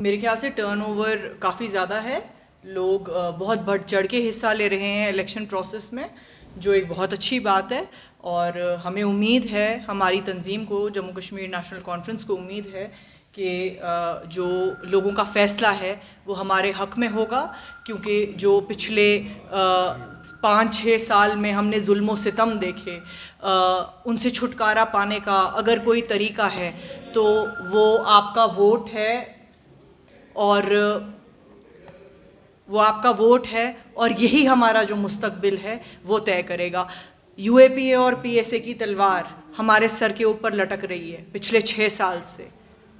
मेरे ख्याल से टर्नओवर काफ़ी ज़्यादा है। लोग बहुत बढ़ चढ़ के हिस्सा ले रहे हैं इलेक्शन प्रोसेस में, जो एक बहुत अच्छी बात है। और हमें उम्मीद है, हमारी तंजीम को, जम्मू कश्मीर नेशनल कॉन्फ्रेंस को उम्मीद है कि जो लोगों का फ़ैसला है वो हमारे हक़ में होगा, क्योंकि जो पिछले 5-6 साल में हमने जुल्म व सितम देखे, उनसे छुटकारा पाने का अगर कोई तरीका है तो वो आपका वोट है। और वो आपका वोट है, और यही हमारा जो मुस्तकबिल है वो तय करेगा। यूएपीए और पीएसए की तलवार हमारे सर के ऊपर लटक रही है पिछले 6 साल से।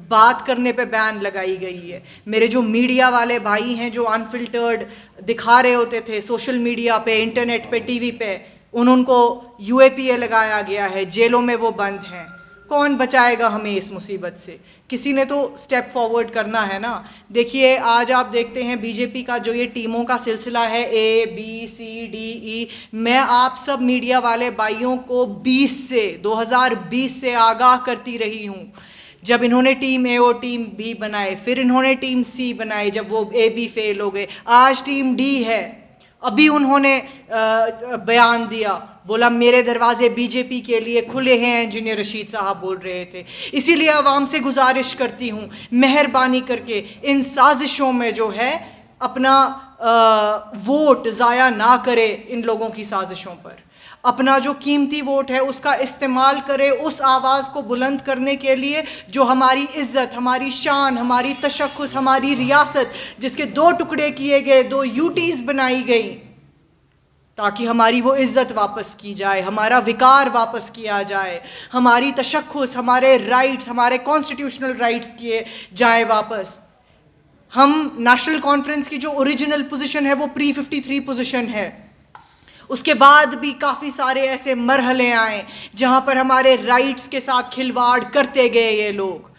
बात करने पे बैन लगाई गई है। मेरे जो मीडिया वाले भाई हैं, जो अनफिल्टर्ड दिखा रहे होते थे सोशल मीडिया पे, इंटरनेट पे, टीवी पे, उनको यूएपीए लगाया गया है, जेलों में वो बंद हैं। कौन बचाएगा हमें इस मुसीबत से? किसी ने तो स्टेप फॉरवर्ड करना है ना। देखिए, आज आप देखते हैं बीजेपी का जो ये टीमों का सिलसिला है, A B C D E, मैं आप सब मीडिया वाले भाइयों को 2020 से आगाह करती रही हूँ। जब इन्होंने टीम ए और टीम बी बनाए, फिर इन्होंने टीम सी बनाई, जब वो ए बी फेल हो गए, आज टीम डी है। अभी उन्होंने बयान दिया, बोला मेरे दरवाजे बीजेपी के लिए खुले हैं, इंजीनियर रशीद साहब बोल रहे थे। इसीलिए आवाम से गुजारिश करती हूँ, मेहरबानी करके इन साजिशों में जो है अपना वोट ज़ाया ना करे। इन लोगों की साजिशों पर अपना जो कीमती वोट है उसका इस्तेमाल करे उस आवाज़ को बुलंद करने के लिए जो हमारी इज़्ज़त, हमारी शान, हमारी तशख्खुस, हमारी रियासत, जिसके 2 टुकड़े किए गए, 2 यूटीज़ बनाई गई, ताकि हमारी वो इज़्ज़त वापस की जाए, हमारा विकार वापस किया जाए, हमारी तशख्खुस, हमारे राइट्स, हमारे कॉन्स्टिट्यूशनल राइट्स किए जाए वापस। हम नेशनल कॉन्फ्रेंस की जो ओरिजिनल पोजीशन है वो प्री 53 पोजीशन है। उसके बाद भी काफ़ी सारे ऐसे मरहले आए जहाँ पर हमारे राइट्स के साथ खिलवाड़ करते गए ये लोग,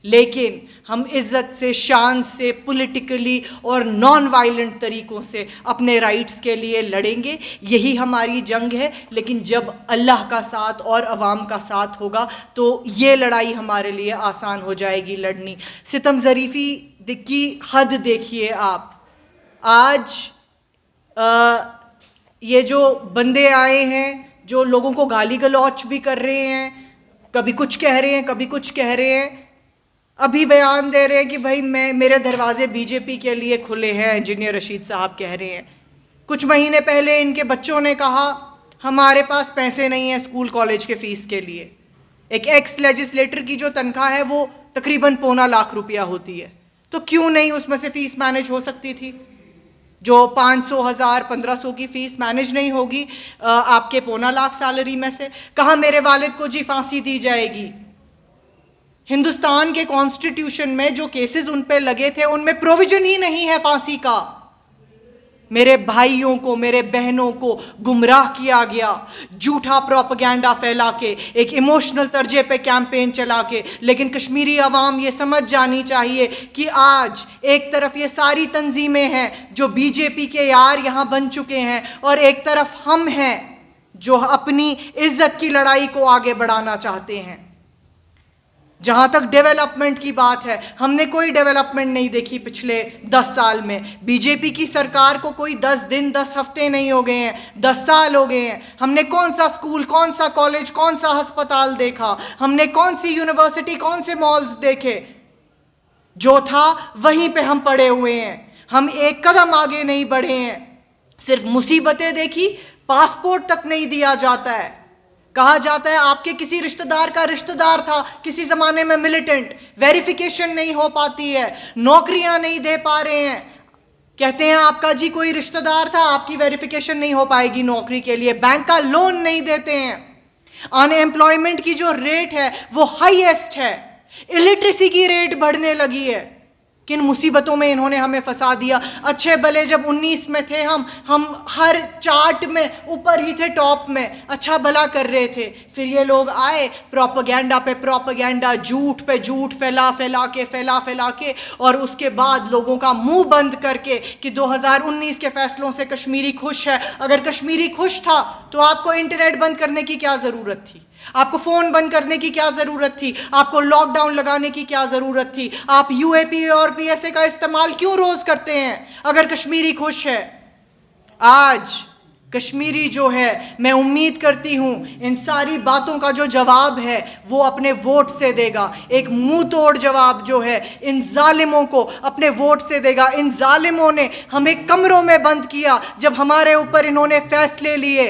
लेकिन हम इज़्ज़त से, शान से, पॉलिटिकली और नॉन वायलेंट तरीक़ों से अपने राइट्स के लिए लड़ेंगे। यही हमारी जंग है। लेकिन जब अल्लाह का साथ और अवाम का साथ होगा तो ये लड़ाई हमारे लिए आसान हो जाएगी लड़नी। सितम ज़रीफ़ी की हद देखिए आप। आज ये जो बंदे आए हैं जो लोगों को गाली गलौच भी कर रहे हैं, कभी कुछ कह रहे हैं, कभी कुछ कह रहे हैं, अभी बयान दे रहे हैं कि भाई मेरे दरवाजे बीजेपी के लिए खुले हैं, इंजीनियर रशीद साहब कह रहे हैं। कुछ महीने पहले इनके बच्चों ने कहा हमारे पास पैसे नहीं है स्कूल कॉलेज के फ़ीस के लिए। एक एक्स लेजिस्लेटर की जो तनख्वाह है वो तकरीबन 2.25 लाख रुपया होती है, तो क्यों नहीं उसमें से फ़ीस मैनेज हो सकती थी? जो 500, 1000, 1500 की फ़ीस मैनेज नहीं होगी आपके 2.25 लाख सैलरी में से? कहा मेरे वालिद को जी फांसी दी जाएगी। हिंदुस्तान के कॉन्स्टिट्यूशन में जो केसेस उन पे लगे थे उनमें प्रोविजन ही नहीं है फांसी का। मेरे भाइयों को, मेरे बहनों को गुमराह किया गया, झूठा प्रोपेगेंडा फैला के, एक इमोशनल तर्जे पे कैंपेन चला के। लेकिन कश्मीरी अवाम ये समझ जानी चाहिए कि आज एक तरफ ये सारी तंजीमें हैं जो बीजेपी के यार यहाँ बन चुके हैं, और एक तरफ हम हैं जो अपनी इज्जत की लड़ाई को आगे बढ़ाना चाहते हैं। जहाँ तक डेवलपमेंट की बात है, हमने कोई डेवलपमेंट नहीं देखी पिछले 10 साल में। बीजेपी की सरकार को कोई 10 दिन, 10 हफ्ते नहीं हो गए हैं, 10 साल हो गए हैं। हमने कौन सा स्कूल, कौन सा कॉलेज, कौन सा अस्पताल देखा? हमने कौन सी यूनिवर्सिटी, कौन से मॉल्स देखे? जो था वहीं पे हम पड़े हुए हैं। हम एक कदम आगे नहीं बढ़े हैं। सिर्फ मुसीबतें देखी, पासपोर्ट तक नहीं दिया जाता है। कहा जाता है आपके किसी रिश्तेदार का रिश्तेदार था किसी ज़माने में मिलिटेंट, वेरिफिकेशन नहीं हो पाती है, नौकरियां नहीं दे पा रहे हैं। कहते हैं आपका जी कोई रिश्तेदार था, आपकी वेरिफिकेशन नहीं हो पाएगी नौकरी के लिए। बैंक का लोन नहीं देते हैं। अनएम्प्लॉयमेंट की जो रेट है वो हाईएस्ट है। इलिटरेसी की रेट बढ़ने लगी है। किन मुसीबतों में इन्होंने हमें फंसा दिया। अच्छे भले जब 19 में थे हम हर चार्ट में ऊपर ही थे, टॉप में, अच्छा भला कर रहे थे। फिर ये लोग आए, प्रोपेगेंडा पे प्रोपेगेंडा, झूठ पे झूठ फैला फैला के, और उसके बाद लोगों का मुंह बंद करके कि 2019 के फैसलों से कश्मीरी खुश है। अगर कश्मीरी खुश था तो आपको इंटरनेट बंद करने की क्या ज़रूरत थी? आपको फोन बंद करने की क्या जरूरत थी? आपको लॉकडाउन लगाने की क्या जरूरत थी? आप यूएपीए और पीएसए का इस्तेमाल क्यों रोज करते हैं अगर कश्मीरी खुश है? आज कश्मीरी जो है, मैं उम्मीद करती हूं इन सारी बातों का जो जवाब है वो अपने वोट से देगा। एक मुंह तोड़ जवाब जो है इन जालिमों को अपने वोट से देगा। इन जालिमों ने हमें कमरों में बंद किया जब हमारे ऊपर इन्होंने फैसले लिए।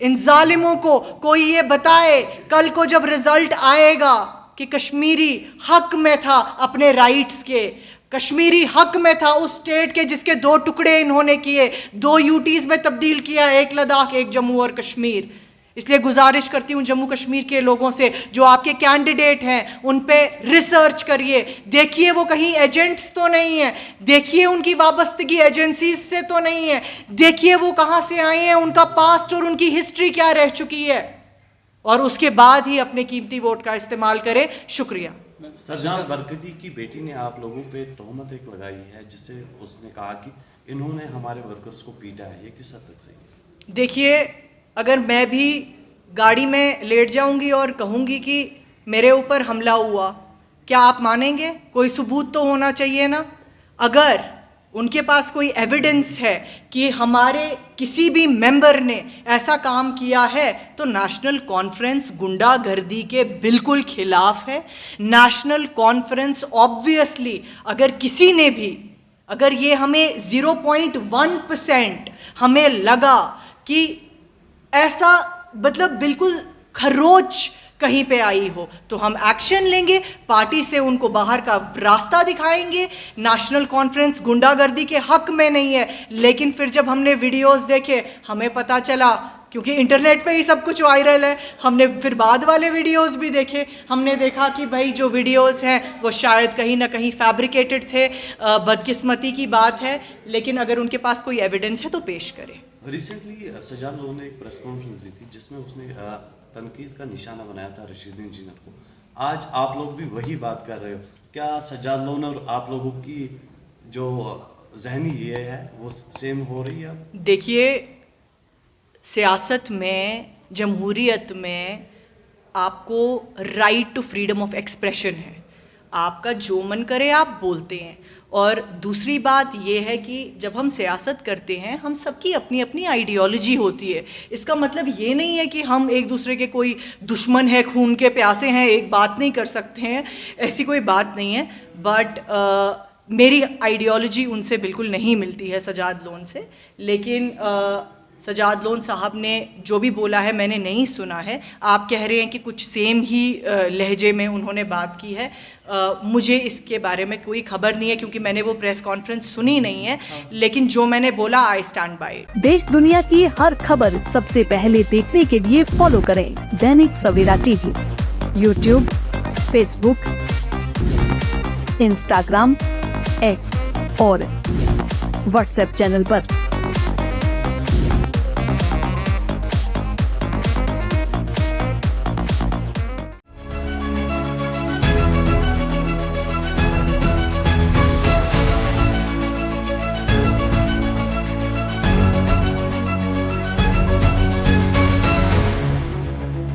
इन जालिमों को कोई ये बताए कल को जब रिजल्ट आएगा कि कश्मीरी हक में था अपने राइट्स के, कश्मीरी हक में था उस स्टेट के जिसके 2 टुकड़े इन्होंने किए, 2 यूटीज में तब्दील किया, एक लद्दाख, एक जम्मू और कश्मीर। इसलिए गुजारिश करती हूं जम्मू कश्मीर के लोगों से, जो आपके कैंडिडेट हैं उन पे रिसर्च करिए, देखिए वो कहीं एजेंट्स तो नहीं है, देखिए उनकी वाबस्तगी एजेंसीज से तो नहीं है, देखिए वो कहां से आए हैं, उनका पास्ट और उनकी हिस्ट्री क्या रह चुकी है, और उसके बाद ही अपने कीमती वोट का इस्तेमाल करें। शुक्रिया। सरजान बरकती की बेटी ने आप लोगों पे तोहमत एक लगाई है, जिससे उसने कहा कि इन्होंने हमारे वर्कर्स को पीटा है, ये किस हद तक सही है? देखिए, अगर मैं भी गाड़ी में लेट जाऊंगी और कहूंगी कि मेरे ऊपर हमला हुआ, क्या आप मानेंगे? कोई सबूत तो होना चाहिए ना। अगर उनके पास कोई एविडेंस है कि हमारे किसी भी मेंबर ने ऐसा काम किया है, तो नेशनल कॉन्फ्रेंस गुंडागर्दी के बिल्कुल खिलाफ है। नेशनल कॉन्फ्रेंस ऑब्वियसली, अगर किसी ने भी, अगर ये हमें 0.1% हमें लगा कि ऐसा मतलब बिल्कुल खरोच कहीं पे आई हो, तो हम एक्शन लेंगे, पार्टी से उनको बाहर का रास्ता दिखाएंगे। नेशनल कॉन्फ्रेंस गुंडागर्दी के हक में नहीं है, लेकिन फिर जब हमने वीडियोस देखे हमें पता चला, क्योंकि इंटरनेट पे ही सब कुछ वायरल है, हमने फिर बाद वाले वीडियोस भी देखे, हमने देखा कि भाई जो वीडियोस हैं वो शायद कहीं ना कहीं फैब्रिकेटेड थे। बदकिस्मती की बात है, लेकिन अगर उनके पास कोई एविडेंस है तो पेश करें। रिसेंटली सजाद लोन ने एक प्रेस कॉन्फ्रेंस दी थी जिसमें उसने तनकीद का निशाना बनाया था रशीद इंजीनियर को। आज आप लोग भी वही बात कर रहे हो, क्या सजाद लोन और आप लोगों की जो जहनी ये है वो सेम हो रही है? देखिए, सियासत में, जमहूरियत में आपको right to freedom of expression है, आपका जो मन करे आप बोलते हैं। और दूसरी बात ये है कि जब हम सियासत करते हैं, हम सबकी अपनी अपनी आइडियोलॉजी होती है। इसका मतलब ये नहीं है कि हम एक दूसरे के कोई दुश्मन है, खून के प्यासे हैं, एक बात नहीं कर सकते हैं, ऐसी कोई बात नहीं है। बट मेरी आइडियोलॉजी उनसे बिल्कुल नहीं मिलती है, सजाद लोन से। लेकिन सजाद लोन साहब ने जो भी बोला है मैंने नहीं सुना है। आप कह रहे हैं कि कुछ सेम ही लहजे में उन्होंने बात की है, मुझे इसके बारे में कोई खबर नहीं है क्योंकि मैंने वो प्रेस कॉन्फ्रेंस सुनी नहीं है। लेकिन जो मैंने बोला, आई स्टैंड बाय इट। देश दुनिया की हर खबर सबसे पहले देखने के लिए फॉलो करें Dainik Savera TV, YouTube, Facebook, Instagram, X और व्हाट्सएप चैनल पर।